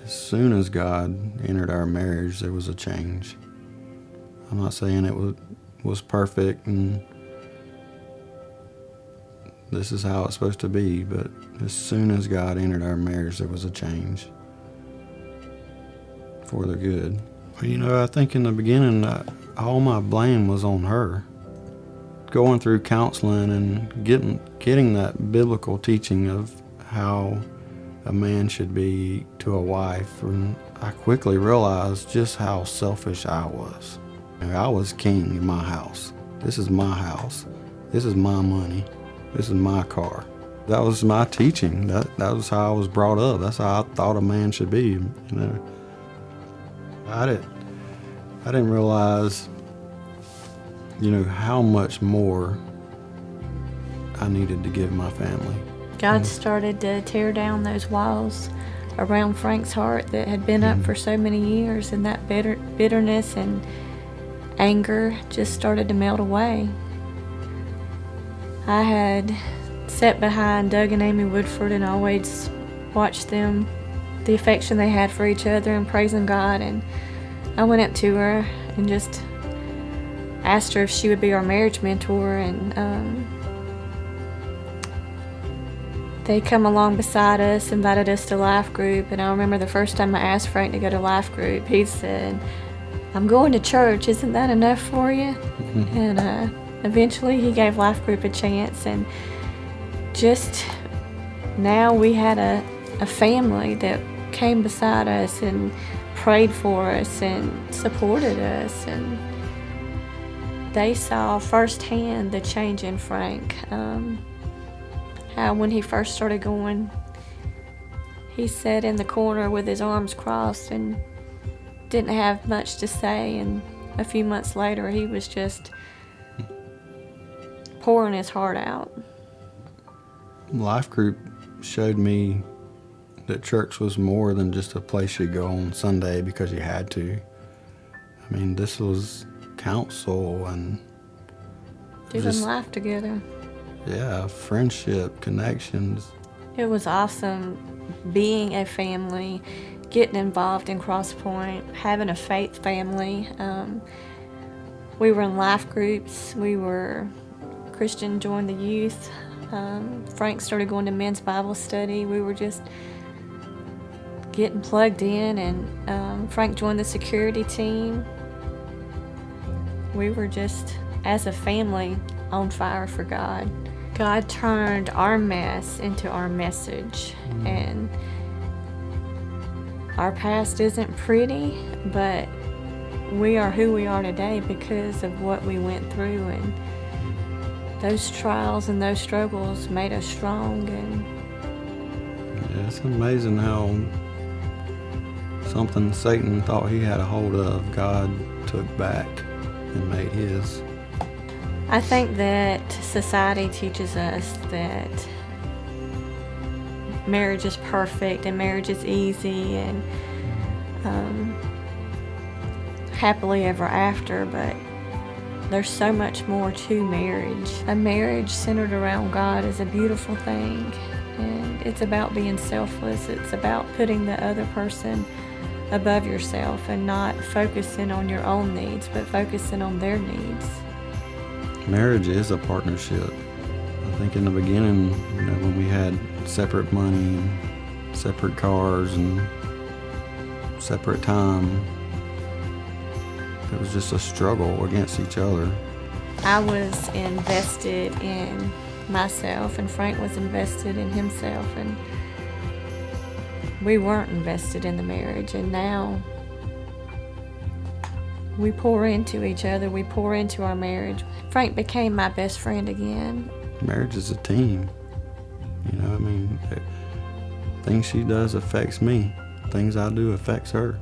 As soon as God entered our marriage, there was a change. I'm not saying it was perfect and this is how it's supposed to be, but as soon as God entered our marriage, there was a change for the good. Well, I think in the beginning, all my blame was on her. Going through counseling and getting that biblical teaching of how a man should be to a wife, and I quickly realized just how selfish I was. I was king in my house. This is my house. This is my money. This is my car. That was my teaching. That was how I was brought up. That's how I thought a man should be. I didn't realize, how much more I needed to give my family. God started to tear down those walls around Frank's heart that had been up for so many years, and that bitterness and anger just started to melt away. I had sat behind Doug and Amy Woodford and always watched them, the affection they had for each other and praising God, and I went up to her and just asked her if she would be our marriage mentor, and they come along beside us, invited us to life group, and I remember the first time I asked Frank to go to life group, he said, "I'm going to church, isn't that enough for you?" And eventually he gave life group a chance, and just now we had a family that came beside us and prayed for us and supported us, and they saw firsthand the change in Frank. How when he first started going, he sat in the corner with his arms crossed and didn't have much to say, and a few months later he was just pouring his heart out. Life group showed me that church was more than just a place you go on Sunday because you had to. This was counsel and Doing life together. Yeah, friendship, connections. It was awesome being a family, getting involved in CrossPointe, having a faith family. We were in life groups. We were Christian, joined the youth. Frank started going to men's Bible study. We were just getting plugged in, and Frank joined the security team. We were just, as a family, on fire for God. God turned our mess into our message, and our past isn't pretty, but we are who we are today because of what we went through, and those trials and those struggles made us strong. And yeah, it's amazing how something Satan thought he had a hold of, God took back and made his. I think that society teaches us that marriage is perfect and marriage is easy and happily ever after, but there's so much more to marriage. A marriage centered around God is a beautiful thing, and it's about being selfless. It's about putting the other person above yourself and not focusing on your own needs, but focusing on their needs. Marriage is a partnership. I think in the beginning, when we had separate money and separate cars and separate time, it was just a struggle against each other. I was invested in myself, and Frank was invested in himself, and we weren't invested in the marriage, and now we pour into each other, we pour into our marriage. Frank became my best friend again. Marriage is a team. Things she does affects me. Things I do affects her.